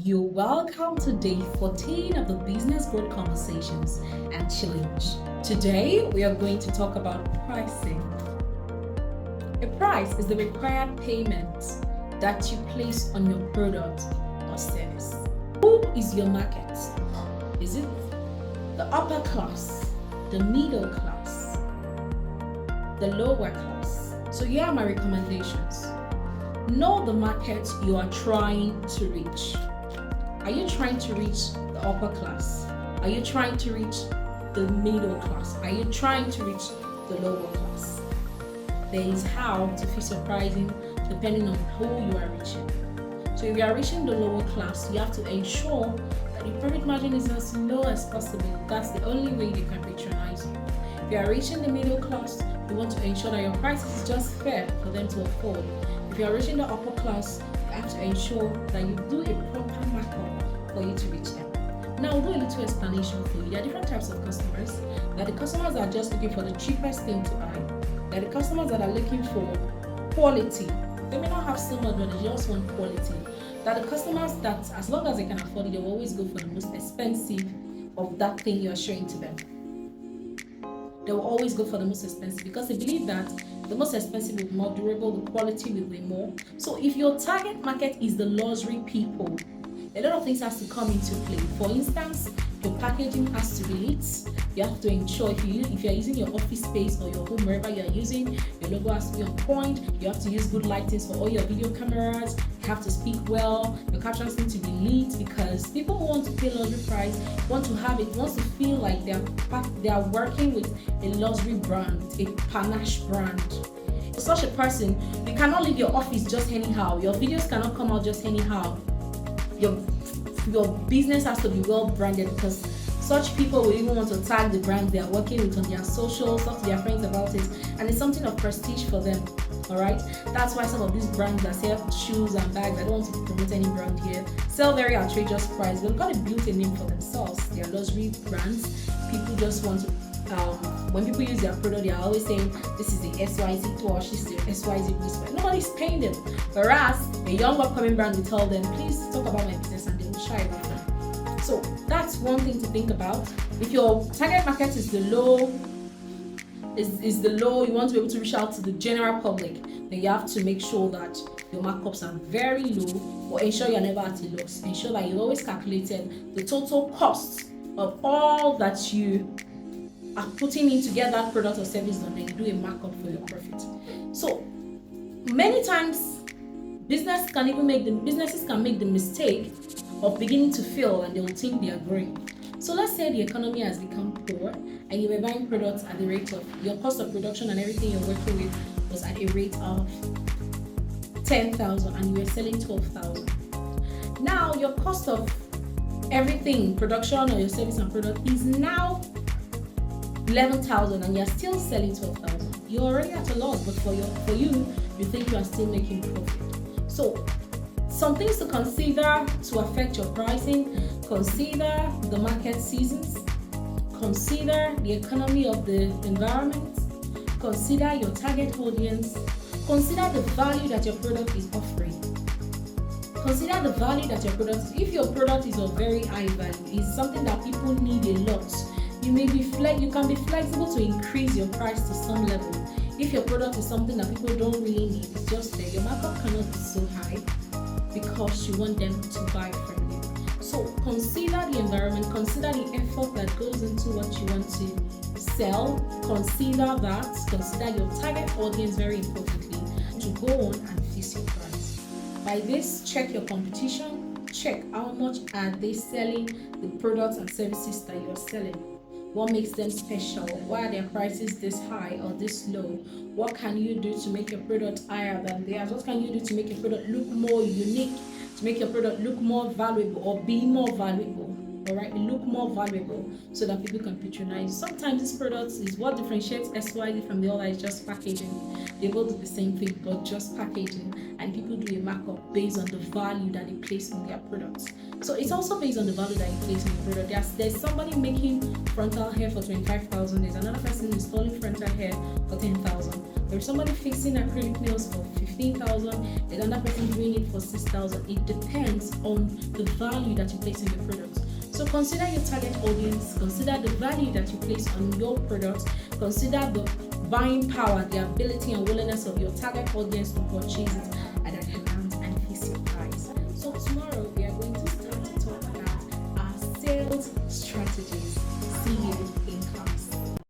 You're welcome to day 14 of the Business Growth Conversations and Challenge. Today, we are going to talk about pricing. A price is the required payment that you place on your product or service. Who is your market? Is it the upper class, the middle class, the lower class? So here are my recommendations. Know the market you are trying to reach. Are you trying to reach the upper class? Are you trying to reach the middle class? Are you trying to reach the lower class? There is how to feel surprising depending on who you are reaching. So if you are reaching the lower class, you have to ensure that your profit margin is as low as possible. That's the only way they can patronize you. If you are reaching the middle class, you want to ensure that your price is just fair for them to afford. If you are reaching the upper class, you have to ensure that you do a proper markup for you to reach them. Now, I'll do a little explanation for you. There are different types of customers. There are the customers that are just looking for the cheapest thing to buy. There are the customers that are looking for quality. They may not have so much, but they just want quality. There are the customers that, as long as they can afford it, they will always go for the most expensive of that thing you are showing to them. They will always go for the most expensive because they believe that the most expensive will be more durable, the quality will be more. So if your target market is the luxury people, a lot of things has to come into play. For instance, your packaging has to be lit. You have to ensure if you are using your office space or your home, wherever you are using, your logo has to be on point. You have to use good lighting for all your video cameras. You have to speak well. Your captions need to be lit because people who want to pay luxury price want to feel like they are working with a luxury brand, a panache brand. For such a person, you cannot leave your office just anyhow. Your videos cannot come out just anyhow. Your business has to be well branded because such people will even want to tag the brand they are working with on their socials, talk to their friends about it, and it's something of prestige for them. All right, that's why some of these brands that sell shoes and bags, I don't want to promote any brand here, sell very outrageous price. They've got to build a name for themselves. They are luxury brands. People just want to. When people use their product, they are always saying this is the XYZ wash, this is the XYZ whisper. Nobody's paying them. Whereas a young upcoming brand will tell them, please talk about my business, and they will shy about them. So that's one thing to think about. If your target market is the low, you want to be able to reach out to the general public, then you have to make sure that your markups are very low, or ensure you're never at a loss. Ensure that you've always calculated the total cost of all that you are putting in to get that product or service done, then you do a markup for your profit. So many times businesses can make the mistake of beginning to fail and they'll think they are growing. So let's say the economy has become poor and you were buying products at the rate of your cost of production and everything you're working with was at a rate of 10,000 and you were selling 12,000. Now your cost of everything, production or your service and product, is now 11,000 and you're still selling 12,000. You're already at a loss, but for you think you are still making profit. So some things to consider to affect your pricing: consider the market seasons, consider the economy of the environment, consider your target audience, consider the value that your product is offering. Consider the value that your product is. If your product is of very high value, is something that people need a lot, you can be flexible to increase your price to some level. If your product is something that people don't really need, it's just there, your markup cannot be so high because you want them to buy from you. So consider the environment, consider the effort that goes into what you want to sell. Consider your target audience very importantly to go on and fix your price. By this, check your competition, check how much are they selling the products and services that you're selling. What makes them special? Why are their prices this high or this low? What can you do to make your product higher than theirs? What can you do to make your product look more unique, to make your product look more valuable or be more valuable? all right, look more valuable so that people can patronize. Sometimes this product is what differentiates XYZ from the other is just packaging. They both do the same thing, but just packaging, and people do a markup based on the value that they place on their products. So it's also based on the value that you place on the product. There's somebody making frontal hair for 25,000. There's another person installing frontal hair for 10,000. There's somebody fixing acrylic nails for 15,000. There's another person doing it for 6,000. It depends on the value that you place in the product. So consider your target audience. Consider the value that you place on your product. Consider the buying power, the ability and willingness of your target audience to purchase it at an amount and fix your price. So tomorrow we are going to start to talk about our sales strategies. See you.